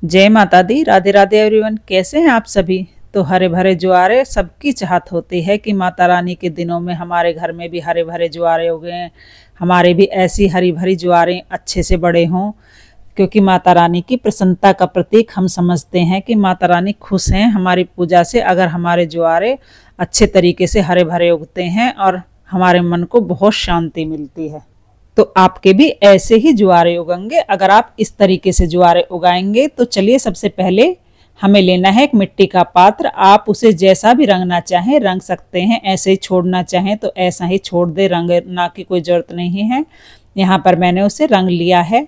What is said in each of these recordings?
जय माता दी। राधे राधे एवरीवन। कैसे हैं आप सभी। तो हरे भरे ज्वारे सबकी चाहत होती है कि माता रानी के दिनों में हमारे घर में भी हरे भरे ज्वारे हो गए, हमारे भी ऐसी हरी भरी ज्वारें अच्छे से बड़े हों, क्योंकि माता रानी की प्रसन्नता का प्रतीक हम समझते हैं कि माता रानी खुश हैं हमारी पूजा से अगर हमारे ज्वारे अच्छे तरीके से हरे भरे उगते हैं और हमारे मन को बहुत शांति मिलती है। तो आपके भी ऐसे ही ज्वारे उगेंगे अगर आप इस तरीके से ज्वारे उगाएंगे। तो चलिए, सबसे पहले हमें लेना है एक मिट्टी का पात्र। आप उसे जैसा भी रंगना चाहें रंग सकते हैं, ऐसे ही छोड़ना चाहें तो ऐसा ही छोड़ दे, रंगना की कोई जरूरत नहीं है। यहाँ पर मैंने उसे रंग लिया है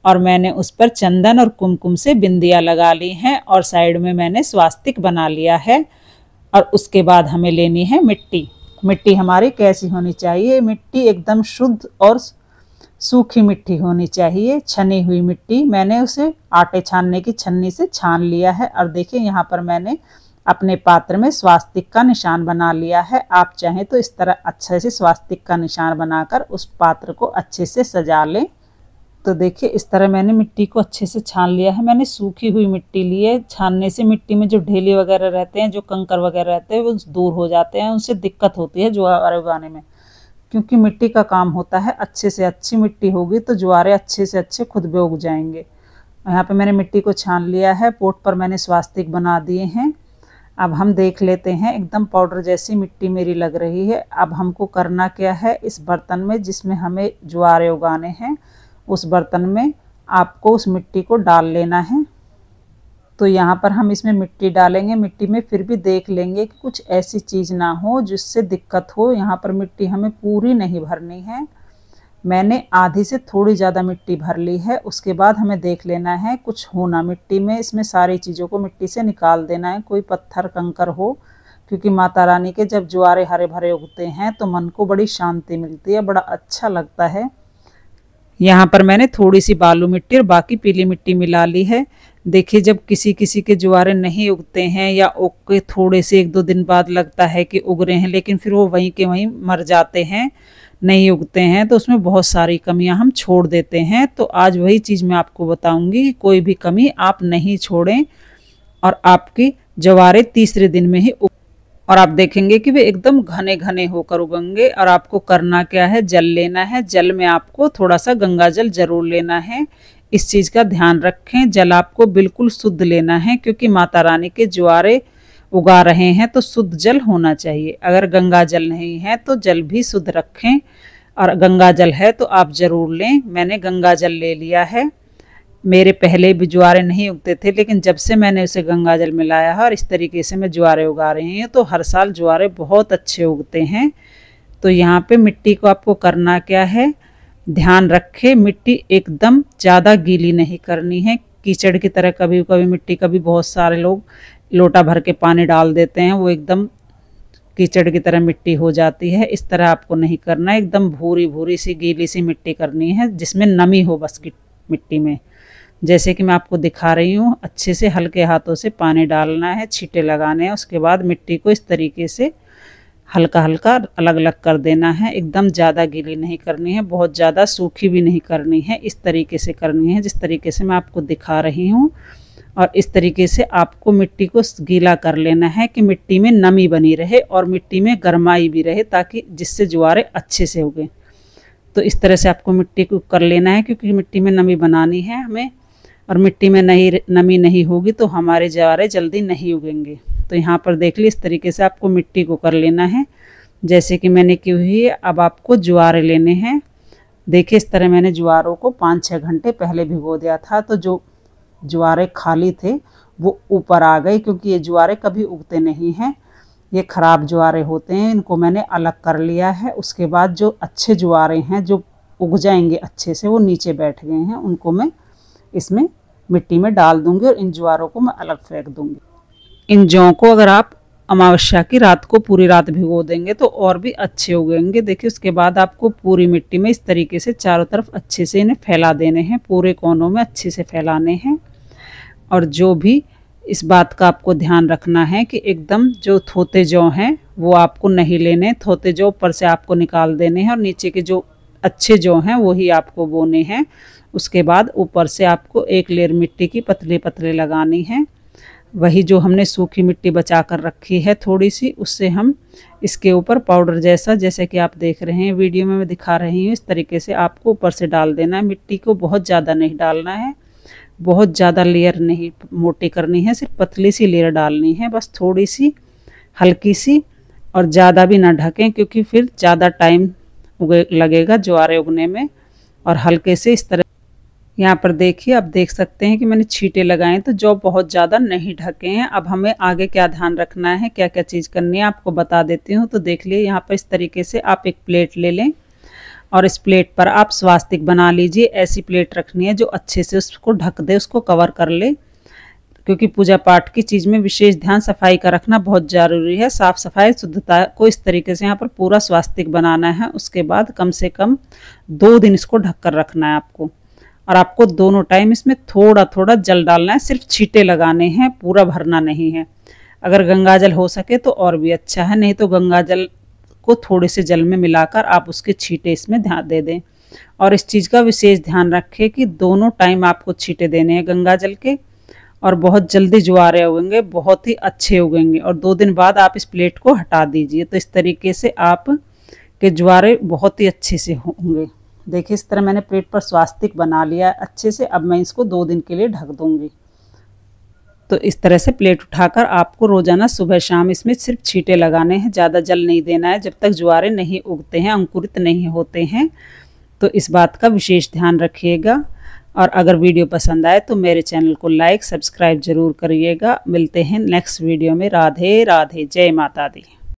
और मैंने उस पर चंदन और कुमकुम से बिंदियाँ लगा ली हैं और साइड में मैंने स्वास्तिक बना लिया है। और उसके बाद हमें लेनी है मिट्टी। मिट्टी हमारी कैसी होनी चाहिए, मिट्टी एकदम शुद्ध और सूखी मिट्टी होनी चाहिए, छनी हुई मिट्टी। मैंने उसे आटे छानने की छन्नी से छान लिया है और देखिए यहाँ पर मैंने अपने पात्र में स्वास्तिक का निशान बना लिया है। आप चाहें तो इस तरह अच्छे से स्वास्तिक का निशान बनाकर उस पात्र को अच्छे से सजा लें। तो देखिए इस तरह मैंने मिट्टी को अच्छे से छान लिया है। मैंने सूखी हुई मिट्टी ली है। छानने से मिट्टी में जो ढेले वगैरह रहते हैं, जो कंकर वगैरह रहते हैं, वो दूर हो जाते हैं, उनसे दिक्कत होती है ज्वारे उगाने में, क्योंकि मिट्टी का काम होता है अच्छे से अच्छी मिट्टी होगी तो ज्वारे अच्छे से अच्छे खुद भी उग जाएंगे। यहाँ पे मैंने मिट्टी को छान लिया है, पोट पर मैंने स्वास्तिक बना दिए हैं। अब हम देख लेते हैं, एकदम पाउडर जैसी मिट्टी मेरी लग रही है। अब हमको करना क्या है, इस बर्तन में जिसमें हमें ज्वारे उगाने हैं उस बर्तन में आपको उस मिट्टी को डाल लेना है। तो यहाँ पर हम इसमें मिट्टी डालेंगे, मिट्टी में फिर भी देख लेंगे कि कुछ ऐसी चीज़ ना हो जिससे दिक्कत हो। यहाँ पर मिट्टी हमें पूरी नहीं भरनी है, मैंने आधी से थोड़ी ज़्यादा मिट्टी भर ली है। उसके बाद हमें देख लेना है कुछ होना मिट्टी में, इसमें सारी चीज़ों को मिट्टी से निकाल देना है, कोई पत्थर कंकर हो, क्योंकि माता रानी के जब ज्वारे हरे भरे उगते हैं तो मन को बड़ी शांति मिलती है, बड़ा अच्छा लगता है। यहाँ पर मैंने थोड़ी सी बालू मिट्टी और बाकी पीली मिट्टी मिला ली है। देखिए जब किसी किसी के ज्वारे नहीं उगते हैं या उग के थोड़े से 1-2 दिन बाद लगता है कि उग रहे हैं, लेकिन फिर वो वहीं के वहीं मर जाते हैं, नहीं उगते हैं, तो उसमें बहुत सारी कमियां हम छोड़ देते हैं। तो आज वही चीज़ मैं आपको बताऊंगी कि कोई भी कमी आप नहीं छोड़ें और आपकी ज्वारे तीसरे दिन में ही और आप देखेंगे कि वे एकदम घने घने होकर उगेंगे। और आपको करना क्या है, जल लेना है। जल में आपको थोड़ा सा गंगा जल जरूर लेना है, इस चीज़ का ध्यान रखें। जल आपको बिल्कुल शुद्ध लेना है, क्योंकि माता रानी के ज्वारे उगा रहे हैं तो शुद्ध जल होना चाहिए। अगर गंगा जल नहीं है तो जल भी शुद्ध रखें, और गंगा जल है तो आप ज़रूर लें। मैंने गंगा जल ले लिया है। मेरे पहले भी ज्वारे नहीं उगते थे, लेकिन जब से मैंने उसे गंगा जल मिलाया है और इस तरीके से मैं ज्वारे उगा रही हूँ तो हर साल ज्वारे बहुत अच्छे उगते हैं। तो यहाँ पे मिट्टी को आपको करना क्या है, ध्यान रखें, मिट्टी एकदम ज़्यादा गीली नहीं करनी है, कीचड़ की तरह। कभी कभी मिट्टी, कभी बहुत सारे लोग लोटा भर के पानी डाल देते हैं, वो एकदम कीचड़ की तरह मिट्टी हो जाती है। इस तरह आपको नहीं करना है, एकदम भूरी भूरी सी गीली सी मिट्टी करनी है जिसमें नमी हो बस की मिट्टी में। जैसे कि मैं आपको दिखा रही हूँ, अच्छे से हल्के हाथों से पानी डालना है, छींटे लगाने हैं। उसके बाद मिट्टी को इस तरीके से हल्का हल्का अलग अलग कर देना है, एकदम ज़्यादा गीली नहीं करनी है, बहुत ज़्यादा सूखी भी नहीं करनी है, इस तरीके से करनी है जिस तरीके से मैं आपको दिखा रही हूँ। और इस तरीके से आपको मिट्टी को गीला कर लेना है कि मिट्टी में नमी बनी रहे और मिट्टी में गर्माई भी रहे, ताकि जिससे ज्वारे अच्छे से उगें। तो इस तरह से आपको मिट्टी को कर लेना है, क्योंकि मिट्टी में नमी बनानी है हमें, और मिट्टी में नमी नहीं होगी तो हमारे ज्वारे जल्दी नहीं उगेंगे। तो यहाँ पर देख ली, इस तरीके से आपको मिट्टी को कर लेना है जैसे कि मैंने की हुई है। अब आपको ज्वारे लेने हैं। देखिए इस तरह मैंने ज्वारों को 5-6 घंटे पहले भिगो दिया था, तो जो ज्वारे खाली थे वो ऊपर आ गए, क्योंकि ये ज्वारे कभी उगते नहीं हैं, ये ख़राब ज्वारे होते हैं। इनको मैंने अलग कर लिया है। उसके बाद जो अच्छे ज्वारे हैं जो उग जाएंगे अच्छे से, वो नीचे बैठ गए हैं, उनको मैं इसमें मिट्टी में डाल दूंगी और इन ज्वारों को मैं अलग फेंक दूंगी। इन जौ को अगर आप अमावस्या की रात को पूरी रात भिगो देंगे तो और भी अच्छे उगेंगे। देखिए उसके बाद आपको पूरी मिट्टी में इस तरीके से चारों तरफ अच्छे से इन्हें फैला देने हैं, पूरे कोनों में अच्छे से फैलाने हैं। और जो भी इस बात का आपको ध्यान रखना है कि एकदम जो थोते जौ हैं वो आपको नहीं लेने, थोते जौ ऊपर से आपको निकाल देने हैं और नीचे के जो अच्छे जौ हैं वही आपको बोने हैं। उसके बाद ऊपर से आपको एक लेयर मिट्टी की पतली पतली लगानी है। वही जो हमने सूखी मिट्टी बचा कर रखी है थोड़ी सी, उससे हम इसके ऊपर पाउडर जैसा, जैसे कि आप देख रहे हैं वीडियो में मैं दिखा रही हूँ, इस तरीके से आपको ऊपर से डाल देना है। मिट्टी को बहुत ज़्यादा नहीं डालना है, बहुत ज़्यादा लेयर नहीं मोटी करनी है, सिर्फ पतली सी लेयर डालनी है, बस थोड़ी सी हल्की सी, और ज़्यादा भी ना ढकें क्योंकि फिर ज़्यादा टाइम लगेगा ज्वारे उगने में। और हल्के से इस तरह यहाँ पर देखिए, अब देख सकते हैं कि मैंने छींटे लगाए तो जौ बहुत ज़्यादा नहीं ढके हैं। अब हमें आगे क्या ध्यान रखना है, क्या क्या चीज़ करनी है आपको बता देती हूँ। तो देख लिए यहाँ पर इस तरीके से आप एक प्लेट ले लें और इस प्लेट पर आप स्वास्तिक बना लीजिए। ऐसी प्लेट रखनी है जो अच्छे से उसको ढक दे, उसको कवर कर ले, क्योंकि पूजा पाठ की चीज़ में विशेष ध्यान सफाई का रखना बहुत ज़रूरी है। साफ़ सफाई शुद्धता को इस तरीके से यहाँ पर पूरा स्वास्तिक बनाना है। उसके बाद कम से कम 2 दिन इसको ढक कर रखना है आपको। और आपको दोनों टाइम इसमें थोड़ा थोड़ा जल डालना है, सिर्फ छींटे लगाने हैं, पूरा भरना नहीं है। अगर गंगा जल हो सके तो और भी अच्छा है, नहीं तो गंगा जल को थोड़े से जल में मिलाकर आप उसके छींटे इसमें ध्यान दे दें। और इस चीज़ का विशेष ध्यान रखें कि दोनों टाइम आपको छींटे देने हैं गंगा जल के, और बहुत जल्दी ज्वारे उगेंगे, बहुत ही अच्छे उगेंगे। और 2 दिन बाद आप इस प्लेट को हटा दीजिए, तो इस तरीके से आप के ज्वारे बहुत ही अच्छे से होंगे। देखिए इस तरह मैंने प्लेट पर स्वास्तिक बना लिया अच्छे से। अब मैं इसको 2 दिन के लिए ढक दूंगी। तो इस तरह से प्लेट उठाकर आपको रोजाना सुबह शाम इसमें सिर्फ छींटे लगाने हैं, ज़्यादा जल नहीं देना है जब तक ज्वारे नहीं उगते हैं, अंकुरित नहीं होते हैं। तो इस बात का विशेष ध्यान रखिएगा। और अगर वीडियो पसंद आए तो मेरे चैनल को लाइक सब्सक्राइब जरूर करिएगा। मिलते हैं नेक्स्ट वीडियो में। राधे राधे, जय माता दी।